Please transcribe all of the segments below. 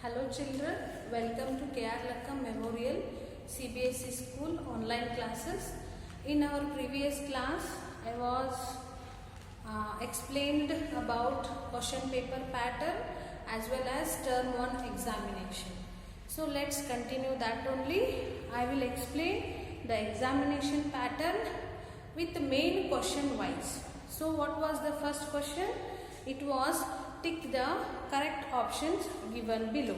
Hello children, welcome to KR Lakkam Memorial CBSE School online classes. In our previous class, I was explained about question paper pattern as well as term 1 examination. So let's continue that only. I will explain the examination pattern with the main question wise. So what was the first question? It was tick the correct options given below.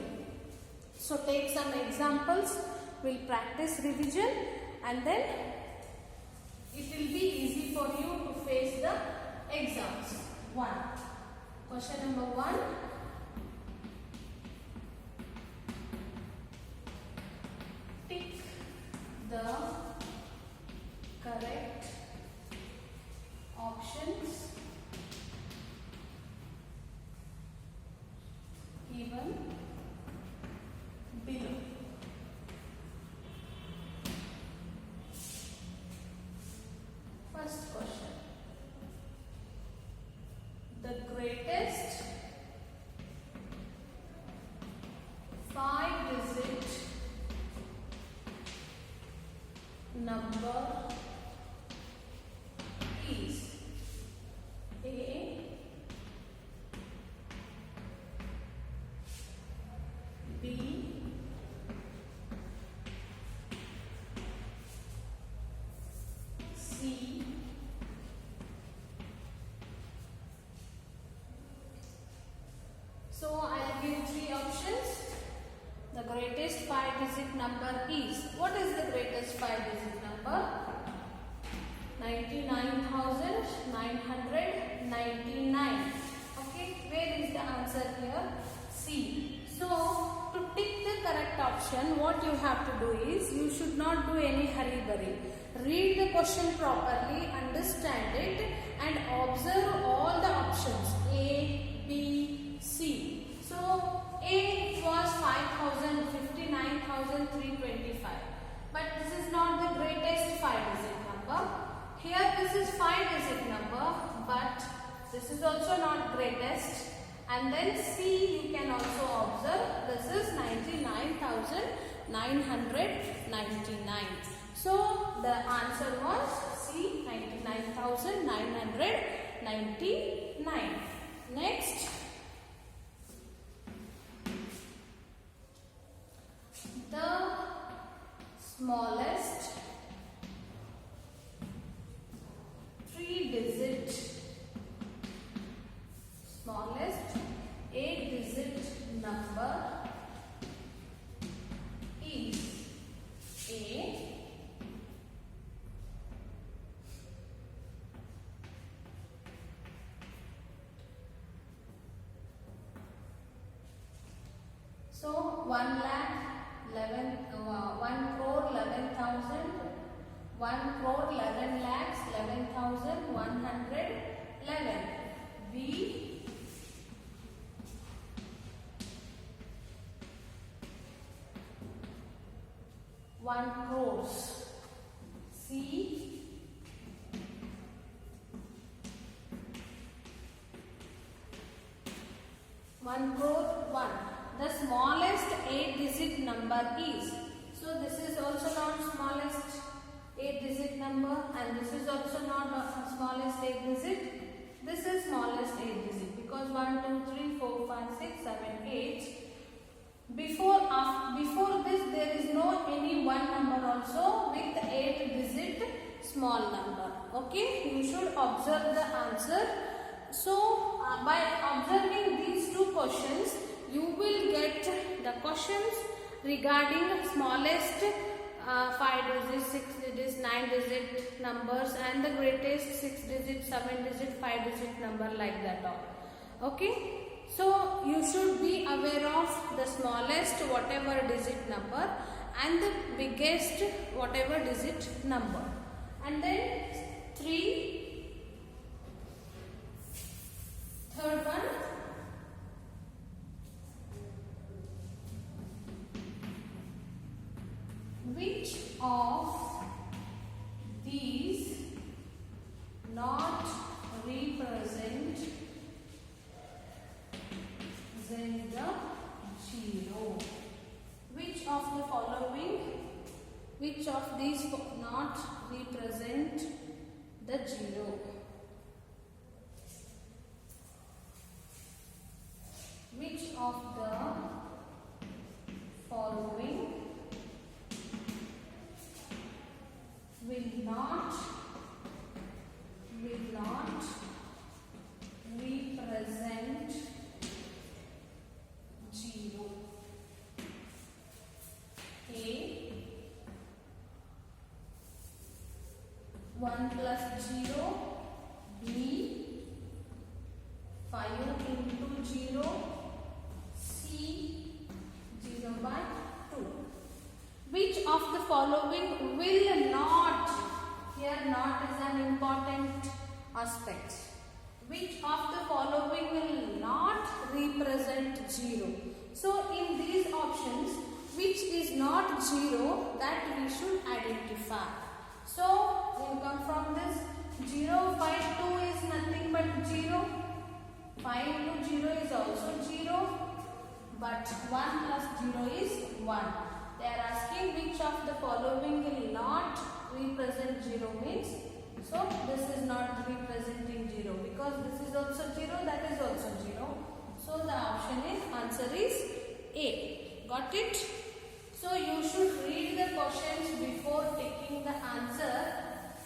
So take some examples, we'll practice revision and then it will be easy for you to face the exams. Question number 1. Tick the correct options given below. First question. The greatest 5-digit number is A, B, C, so I'll give 3 options. The greatest 5-digit number is, what is the greatest 5-digit number? 99,999. Okay, where is the answer here? C. So, to tick the correct option, what you have to do is, you should not do any hurry-burry. Read the question properly, understand it and observe all the options A, B, C. So, A was 59,325. But this is not the greatest 5-digit number. Here this is 5-digit number, but this is also not greatest. And then C you can also observe, this is 99,999. So the answer was C, 99,999. Next, the smallest 8-digit number is A, so 1,11,11,111,111. B, 1 crores. C, 1 crore 1. The smallest 8-digit number is. So this is also not smallest 8-digit number and this is also not smallest 8-digit. This is smallest 8-digit because 1, 2, 3, 4, 5, 6, 7, 8. Before this there is no any one number also with 8-digit small number. Okay, you should observe the answer. So by observing these 2 questions, you will get the questions regarding smallest 5-digit, 6-digit, 9-digit numbers and the greatest 6-digit, 7-digit, 5-digit number like that all. Okay. So you should be aware of the smallest whatever digit number and the biggest whatever digit number. And then third one. Which of these not represent the 0? which of these not represent the 0? Which of the following will not represent 0? A 1 plus 0, B 5 into 0, C 0 by 2. Which of the following will not, here not is an important aspect, which of the following will not represent 0? So in these options, which is not 0, that we should identify. So we'll come from this 0 by 2 is nothing but 0. 5 into 0 is also 0. But 1 plus 0 is 1. They are asking which of the following will not represent 0 means. So this is not representing 0 because this is also 0, that is also 0. So the option is, answer is A. Got it? So you should read the questions before taking the answer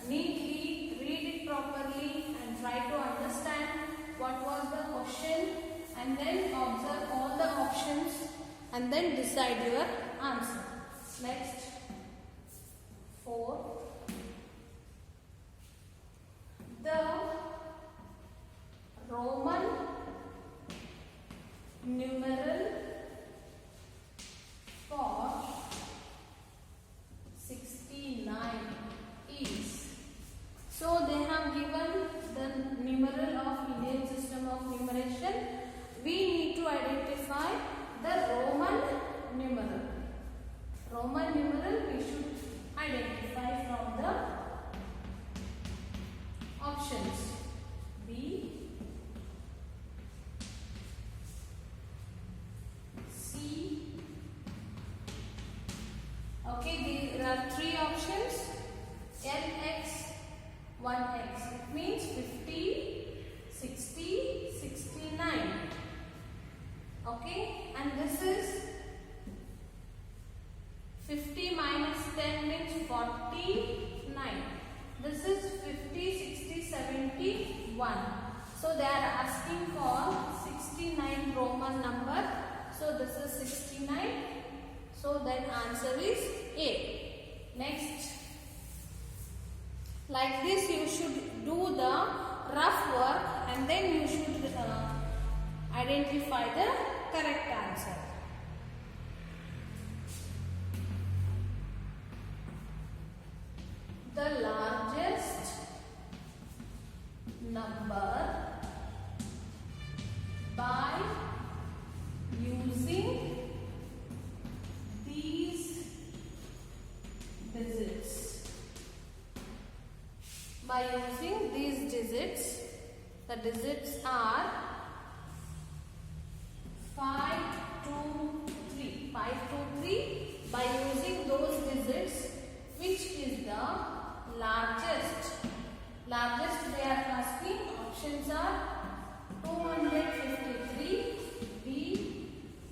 neatly, read it properly and try to understand what was the question and then observe all the options and then decide your answer. Next, 4. The Roman numeral for 69 is. So they have given the numeral of Indian system of numeration. We need to identify the Roman numeral. Roman numeral we should identify from the options. B, C. Okay, there are 3 options. LX, 1x. It means 50, 60, 69. Okay, and this is 50 minus 10 means 49. This is 50, 60, 71. So they are asking for 69 Roman number. So this is 69. So then answer is A. Next. Like this you should do the rough work and then you should identify the correct answer. The largest number by using these digits. By using these digits, the digits are 5, 2, 3. 5, 2, 3. By using those digits, which is the largest? Largest they are asking. Options are 253, B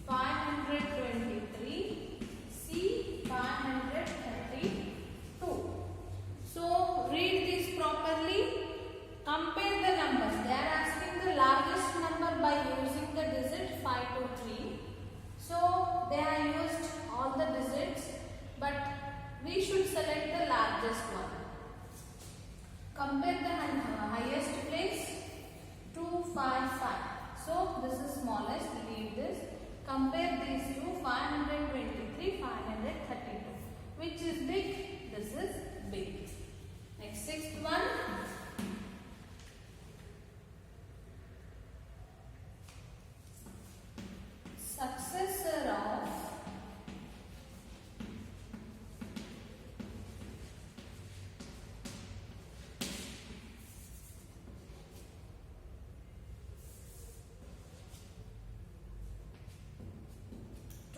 523, C 532. So read this properly. Compare the numbers. They are asking the largest number by using the digit 523. So they have used all the digits, but we should select the largest one. Compare the highest place 255. So this is smallest. Leave this. Compare these two 523, 532. Which is big? This is big. Next, 6th one. Successor of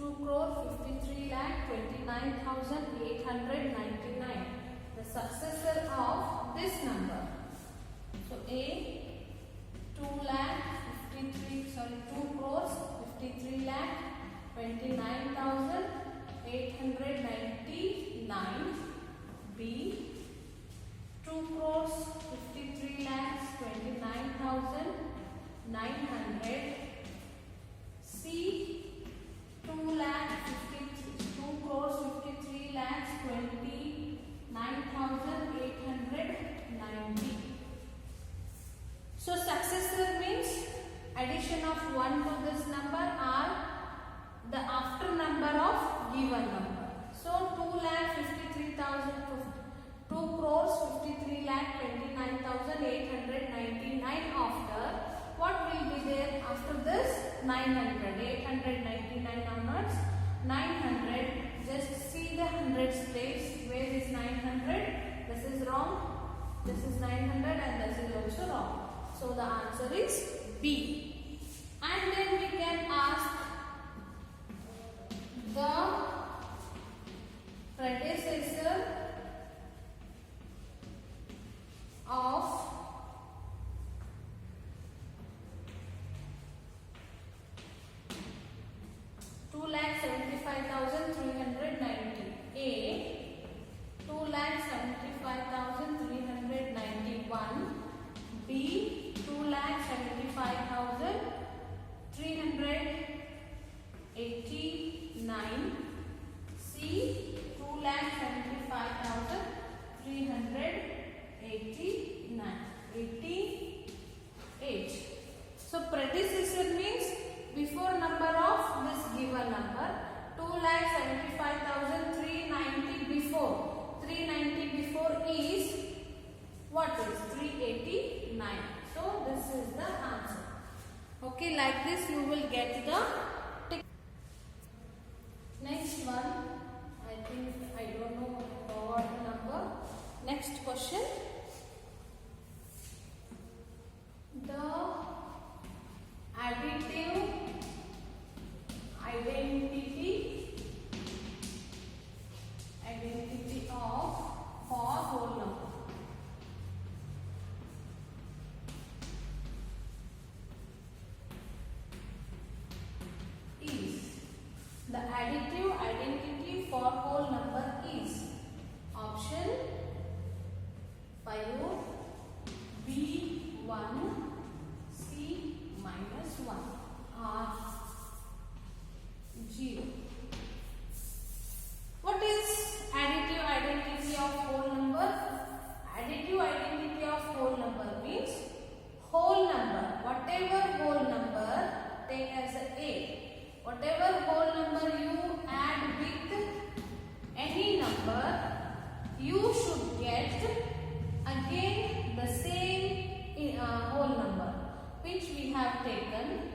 2 crore 53 lakh 29,899. The successor of this number. So A 2 crores 53 lakh 29,899. B 2 crores 53 lakhs 29,900. C 2 crores 53 lakhs 29,890. So successor means addition of 1 to this number or the after number of given number. So 2 crores 53 lakh 29,899 after. What will be there after this? 900. 899 onwards. 900. Just see the hundreds place. Where is 900? This is wrong. This is 900 and this is also wrong. So the answer is B. And then we can ask the predecessor of 2,75,390. A 2,75,391. B 2,75,389. C 2,75,388. So predecessor means before number of this given number. 2,75,390 before. 390 before is what is 389. So this is the answer. Okay, like this you will get the tick. Next one, I think I don't know what number. Next question. The additive identity of for whole number. The additive identity for whole number is option 5 B1 C minus 1 or 0. What is additive identity of whole number? Additive identity of whole number means whole number, whatever whole number, take as A. Whatever whole number you add with any number, you should get again the same whole number which we have taken.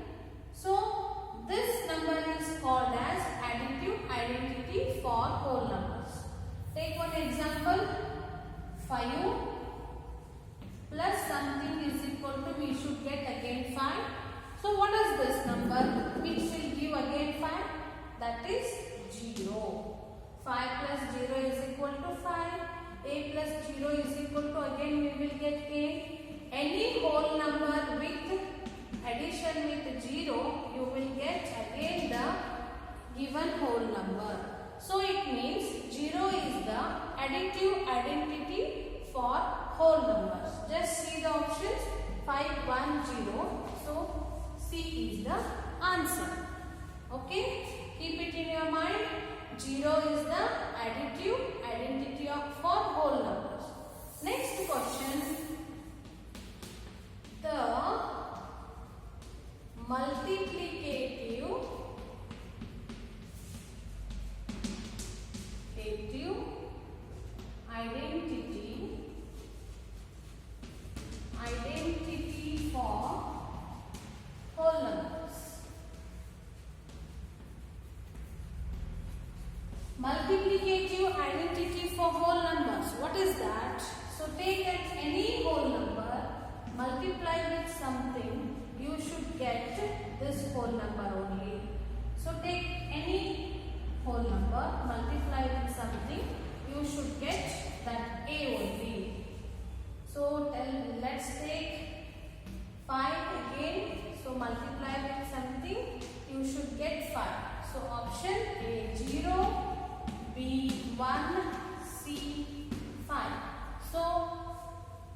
So this number is called as additive identity for whole numbers. Take one example. 5 plus something is equal to, we should get again 5. So what is this number which will give again 5? That is 0. 5 plus 0 is equal to 5. A plus 0 is equal to, again we will get A. Any whole number with addition with 0, you will get again the given whole number. So it means 0 is the additive identity for whole numbers. Just see the options 5, 1, 0. So C is the answer. Okay, keep it in your mind. 0 is the additive identity for whole numbers. Next question. The multiplicative identity for whole numbers. Multiplicative identity for whole numbers. What is that? So take any whole number, multiply with something, you should get this whole number only. So take any whole number, multiply with something, you should get that A only. So let's take 5 again. So multiply with something, you should get 5. So option A 0, B 1, C 5. So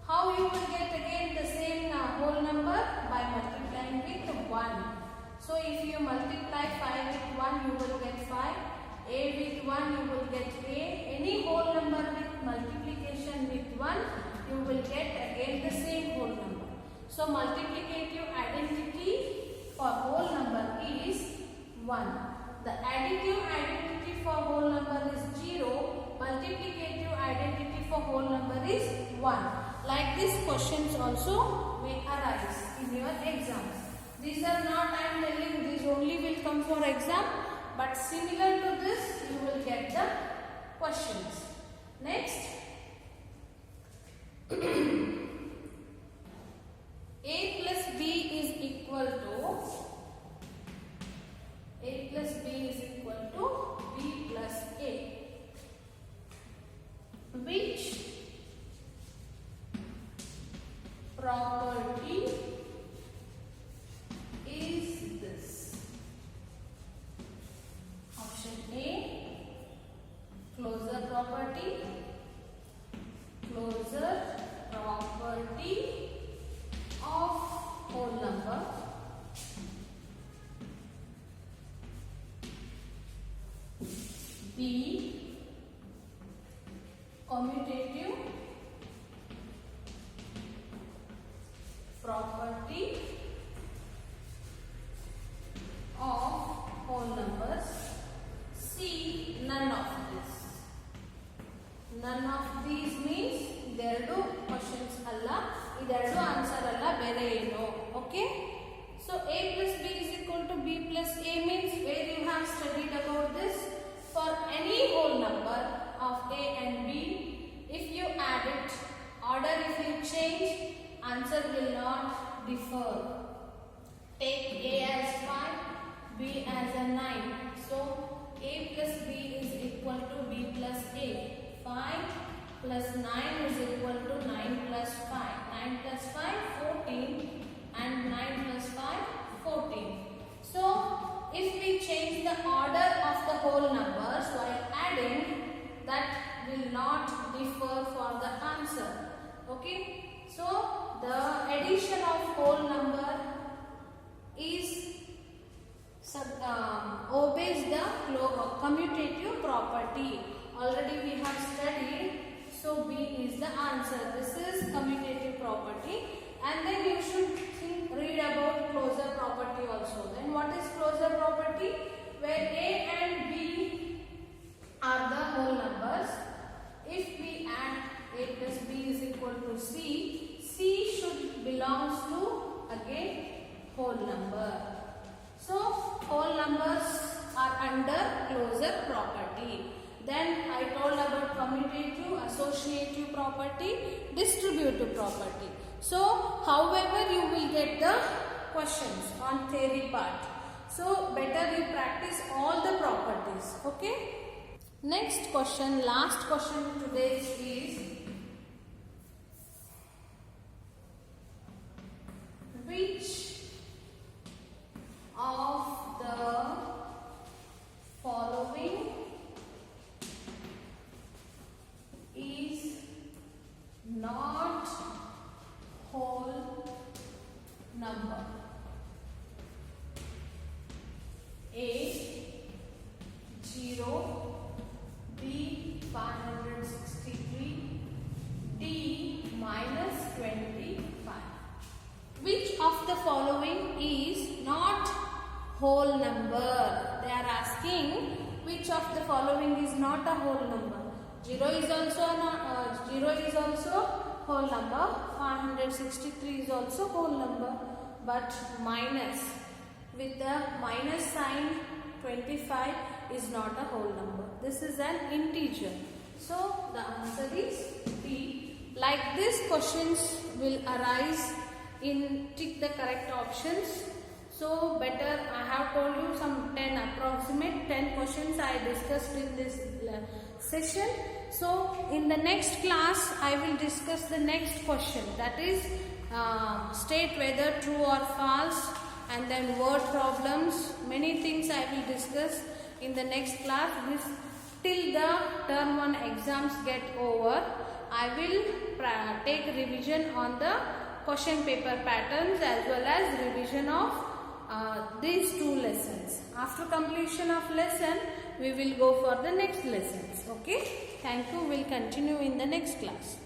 how you will get again the same whole number? By multiplying with 1. So if you multiply 5 with 1, you will get 5. A with 1, you will get A. Any whole number with multiplication with 1, you will get again the same whole number. So multiplicative identity for whole number is 1. The additive identity for whole number is 0. Multiplicative identity for whole number is 1. Like these questions also may arise in your exams. These are not I am telling, these only will come for exam, but similar to this you will get the questions. Next, A plus B is equal to B plus A. Which property is this? Option A, closure property of whole number. B, commutative property of whole numbers. C, none of this. None of these means idೆರಡು questions ಅಲ್ಲ, idೆರಡು answer ಅಲ್ಲ, ಬೇರೆ ಏನು. Okay? So A plus B is equal to B plus A means where you have studied about this. For any whole number of A and B, if you add it, order if you change, answer will not differ. Take A as 5, B as a 9. So A plus B is equal to B plus A. 5 plus 9 is equal to 9 plus 5. 9 plus 5, 14, and 9 plus 5, 14. So if we change the order of the whole numbers while adding, that will not differ for the answer. Okay? So the addition of whole number is obeys the commutative property. Already we have studied. So B is the answer. This is commutative property. And then you should read about closure property also. Then what is closure property? Where A and B are the whole numbers. If we add A plus B is equal to C, C should belongs to again whole number. So whole numbers are under closure property. Then I told about commutative, associative property, distributive property. So however you will get the questions on theory part. So better you practice all the properties. Okay? Next question, last question today is which of the following is not whole number? A 0, B 563, D minus 25. Which of the following is not whole number? They are asking which of the following is not a whole number. 0 is also whole number. 563 is also whole number, but minus with the minus sign 25 is not a whole number. This is an integer. So the answer is B. Like these questions will arise in tick the correct options. So better, I have told you some 10 approximate 10 questions I discussed in this session. So in the next class I will discuss the next question, that is state whether true or false, and then word problems. Many things I will discuss in the next class. This till the term 1 exams get over, I will take revision on the question paper patterns as well as revision of these 2 lessons. After completion of lesson, we will go for the next lessons. Okay, thank you. We'll continue in the next class.